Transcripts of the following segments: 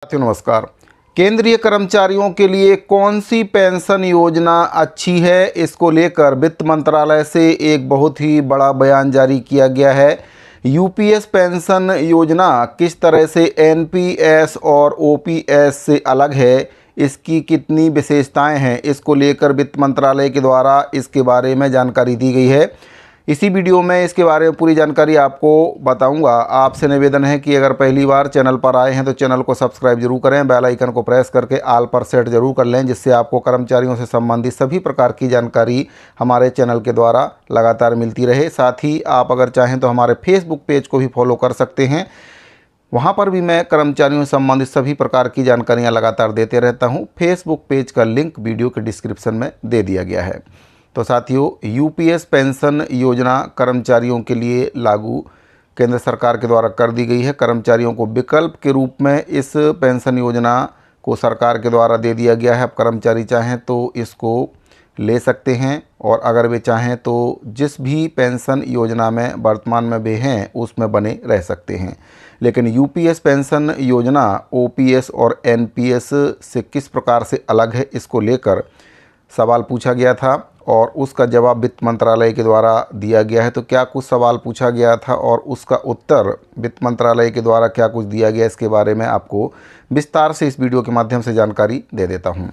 साथियों नमस्कार। केंद्रीय कर्मचारियों के लिए कौन सी पेंशन योजना अच्छी है, इसको लेकर वित्त मंत्रालय से एक बहुत ही बड़ा बयान जारी किया गया है। यूपीएस पेंशन योजना किस तरह से एनपीएस और ओपीएस से अलग है, इसकी कितनी विशेषताएं हैं, इसको लेकर वित्त मंत्रालय के द्वारा इसके बारे में जानकारी दी गई है। इसी वीडियो में इसके बारे में पूरी जानकारी आपको बताऊंगा। आपसे निवेदन है कि अगर पहली बार चैनल पर आए हैं तो चैनल को सब्सक्राइब जरूर करें, बेल आइकन को प्रेस करके ऑल पर सेट जरूर कर लें, जिससे आपको कर्मचारियों से संबंधित सभी प्रकार की जानकारी हमारे चैनल के द्वारा लगातार मिलती रहे। साथ ही आप अगर चाहें तो हमारे फेसबुक पेज को भी फॉलो कर सकते हैं, वहाँ पर भी मैं कर्मचारियों से संबंधित सभी प्रकार की जानकारियाँ लगातार देते रहता हूँ। फेसबुक पेज का लिंक वीडियो के डिस्क्रिप्शन में दे दिया गया है। तो साथियों, यूपीएस पेंशन योजना कर्मचारियों के लिए लागू केंद्र सरकार के द्वारा कर दी गई है। कर्मचारियों को विकल्प के रूप में इस पेंशन योजना को सरकार के द्वारा दे दिया गया है। अब कर्मचारी चाहें तो इसको ले सकते हैं, और अगर वे चाहें तो जिस भी पेंशन योजना में वर्तमान में वे हैं उसमें बने रह सकते हैं। लेकिन यूपीएस पेंशन योजना ओपीएस और एनपीएस से किस प्रकार से अलग है, इसको लेकर सवाल पूछा गया था और उसका जवाब वित्त मंत्रालय के द्वारा दिया गया है। तो क्या कुछ सवाल पूछा गया था और उसका उत्तर वित्त मंत्रालय के द्वारा क्या कुछ दिया गया, इसके बारे में आपको विस्तार से इस वीडियो के माध्यम से जानकारी दे देता हूं।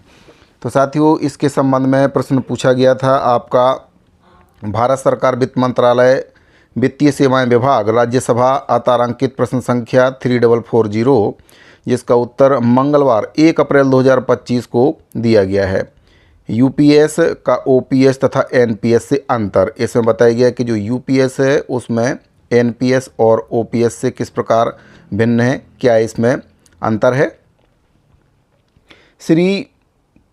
तो साथियों, इसके संबंध में प्रश्न पूछा गया था आपका भारत सरकार वित्त मंत्रालय वित्तीय सेवाएं विभाग राज्यसभा अतारांकित प्रश्न संख्या 3440, जिसका उत्तर मंगलवार 1 अप्रैल 2025 को दिया गया है। यूपीएस का ओपीएस तथा एनपीएस से अंतर, इसमें बताया गया कि जो यूपीएस है उसमें एनपीएस और ओपीएस से किस प्रकार भिन्न है, क्या इसमें अंतर है। श्री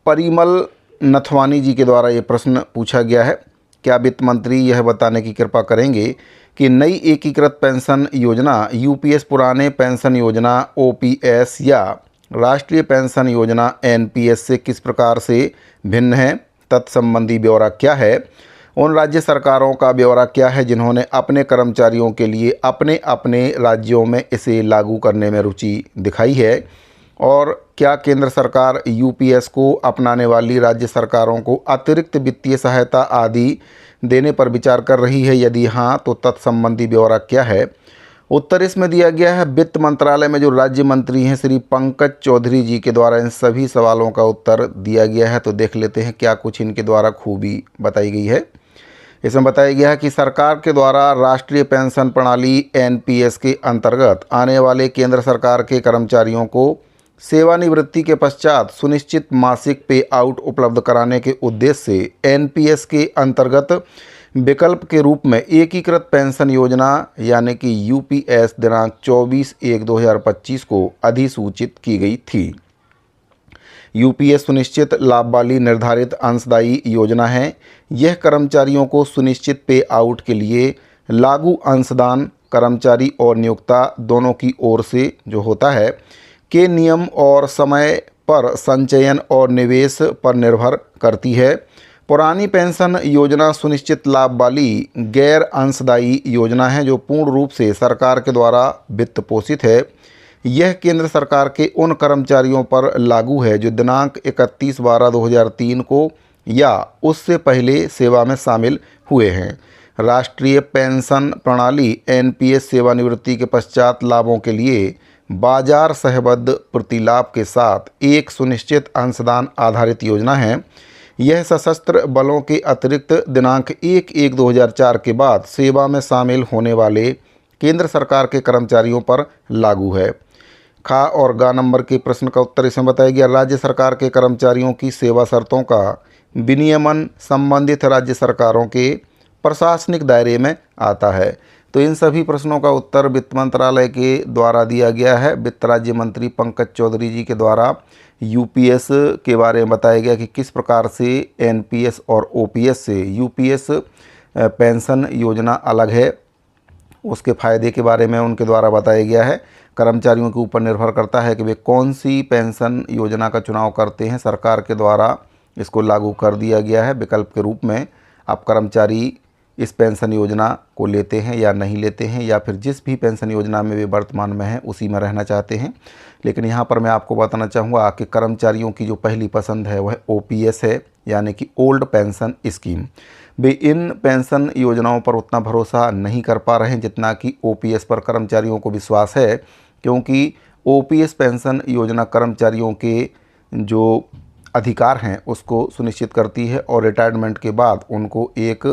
परिमल नथवानी जी के द्वारा ये प्रश्न पूछा गया है। क्या वित्त मंत्री यह बताने की कृपा करेंगे कि नई एकीकृत पेंशन योजना यूपीएस पुराने पेंशन योजना ओपीएस या राष्ट्रीय पेंशन योजना एनपीएस से किस प्रकार से भिन्न है, तत्संबंधी ब्यौरा क्या है, उन राज्य सरकारों का ब्यौरा क्या है जिन्होंने अपने कर्मचारियों के लिए अपने अपने राज्यों में इसे लागू करने में रुचि दिखाई है, और क्या केंद्र सरकार यूपीएस को अपनाने वाली राज्य सरकारों को अतिरिक्त वित्तीय सहायता आदि देने पर विचार कर रही है, यदि हाँ तो तत्संबंधी ब्यौरा क्या है। उत्तर इसमें दिया गया है। वित्त मंत्रालय में जो राज्य मंत्री हैं श्री पंकज चौधरी जी के द्वारा इन सभी सवालों का उत्तर दिया गया है। तो देख लेते हैं क्या कुछ इनके द्वारा खूबी बताई गई है। इसमें बताया गया है कि सरकार के द्वारा राष्ट्रीय पेंशन प्रणाली एनपीएस के अंतर्गत आने वाले केंद्र सरकार के कर्मचारियों को सेवानिवृत्ति के पश्चात सुनिश्चित मासिक पे आउट उपलब्ध कराने के उद्देश्य से एनपीएस के अंतर्गत विकल्प के रूप में एकीकृत पेंशन योजना यानी कि यूपीएस दिनांक 24/1/2025 को अधिसूचित की गई थी। यूपीएस सुनिश्चित लाभ वाली निर्धारित अंशदायी योजना है। यह कर्मचारियों को सुनिश्चित पे आउट के लिए लागू अंशदान कर्मचारी और नियोक्ता दोनों की ओर से जो होता है के नियम और समय पर संचयन और निवेश पर निर्भर करती है। पुरानी पेंशन योजना सुनिश्चित लाभ वाली गैर अंशदायी योजना है जो पूर्ण रूप से सरकार के द्वारा वित्त पोषित है। यह केंद्र सरकार के उन कर्मचारियों पर लागू है जो दिनांक 31/12/2003 को या उससे पहले सेवा में शामिल हुए हैं। राष्ट्रीय पेंशन प्रणाली एनपीएस सेवानिवृत्ति के पश्चात लाभों के लिए बाजार सहबद्ध प्रतिलाभ के साथ एक सुनिश्चित अंशदान आधारित योजना है। यह सशस्त्र बलों के अतिरिक्त दिनांक 1/1/2004 के बाद सेवा में शामिल होने वाले केंद्र सरकार के कर्मचारियों पर लागू है। खा और गा नंबर के प्रश्न का उत्तर इसमें बताया गया। राज्य सरकार के कर्मचारियों की सेवा शर्तों का विनियमन संबंधित राज्य सरकारों के प्रशासनिक दायरे में आता है। तो इन सभी प्रश्नों का उत्तर वित्त मंत्रालय के द्वारा दिया गया है। वित्त राज्य मंत्री पंकज चौधरी जी के द्वारा यूपीएस के बारे में बताया गया कि किस प्रकार से एनपीएस और ओपीएस से यूपीएस पेंशन योजना अलग है, उसके फ़ायदे के बारे में उनके द्वारा बताया गया है। कर्मचारियों के ऊपर निर्भर करता है कि वे कौन सी पेंशन योजना का चुनाव करते हैं। सरकार के द्वारा इसको लागू कर दिया गया है विकल्प के रूप में। अब कर्मचारी इस पेंशन योजना को लेते हैं या नहीं लेते हैं, या फिर जिस भी पेंशन योजना में वे वर्तमान में हैं उसी में रहना चाहते हैं। लेकिन यहाँ पर मैं आपको बताना चाहूँगा कि कर्मचारियों की जो पहली पसंद है वह OPS है, यानी कि ओल्ड पेंशन स्कीम। वे इन पेंशन योजनाओं पर उतना भरोसा नहीं कर पा रहे हैं जितना कि OPS पर कर्मचारियों को विश्वास है, क्योंकि OPS पेंशन योजना कर्मचारियों के जो अधिकार हैं उसको सुनिश्चित करती है और रिटायरमेंट के बाद उनको एक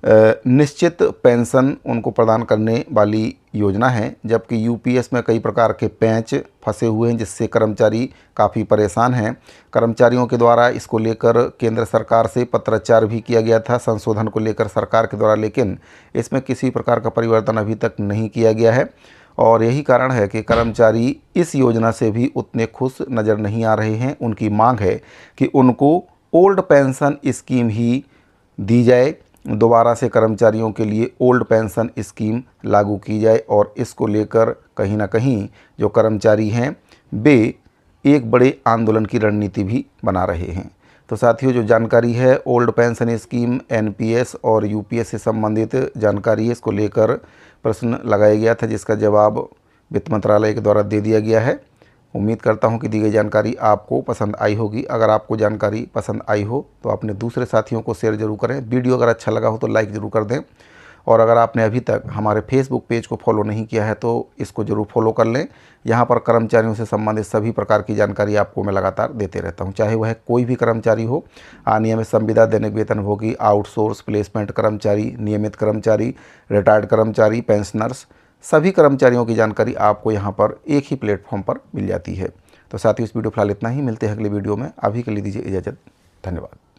निश्चित पेंशन उनको प्रदान करने वाली योजना है। जबकि UPS में कई प्रकार के पैंच फंसे हुए हैं जिससे कर्मचारी काफ़ी परेशान हैं। कर्मचारियों के द्वारा इसको लेकर केंद्र सरकार से पत्राचार भी किया गया था संशोधन को लेकर सरकार के द्वारा, लेकिन इसमें किसी प्रकार का परिवर्तन अभी तक नहीं किया गया है। और यही कारण है कि कर्मचारी इस योजना से भी उतने खुश नज़र नहीं आ रहे हैं। उनकी मांग है कि उनको ओल्ड पेंशन स्कीम ही दी जाए, दोबारा से कर्मचारियों के लिए ओल्ड पेंशन स्कीम लागू की जाए। और इसको लेकर कहीं ना कहीं जो कर्मचारी हैं वे एक बड़े आंदोलन की रणनीति भी बना रहे हैं। तो साथियों, जो जानकारी है ओल्ड पेंशन स्कीम, NPS और UPS से संबंधित जानकारी है, इसको लेकर प्रश्न लगाया गया था जिसका जवाब वित्त मंत्रालय के द्वारा दे दिया गया है। उम्मीद करता हूं कि दी गई जानकारी आपको पसंद आई होगी। अगर आपको जानकारी पसंद आई हो तो अपने दूसरे साथियों को शेयर जरूर करें। वीडियो अगर अच्छा लगा हो तो लाइक ज़रूर कर दें। और अगर आपने अभी तक हमारे फेसबुक पेज को फॉलो नहीं किया है तो इसको ज़रूर फॉलो कर लें। यहाँ पर कर्मचारियों से संबंधित सभी प्रकार की जानकारी आपको मैं लगातार देते रहता हूँ, चाहे वह कोई भी कर्मचारी हो, अनियमित संविदा, दैनिक वेतनभोगी, आउटसोर्स, प्लेसमेंट कर्मचारी, नियमित कर्मचारी, रिटायर्ड कर्मचारी, पेंशनर्स, सभी कर्मचारियों की जानकारी आपको यहाँ पर एक ही प्लेटफॉर्म पर मिल जाती है। तो साथियों, इस वीडियो फिलहाल इतना ही। मिलते हैं अगले वीडियो में। अभी के लिए दीजिए इजाज़त। धन्यवाद।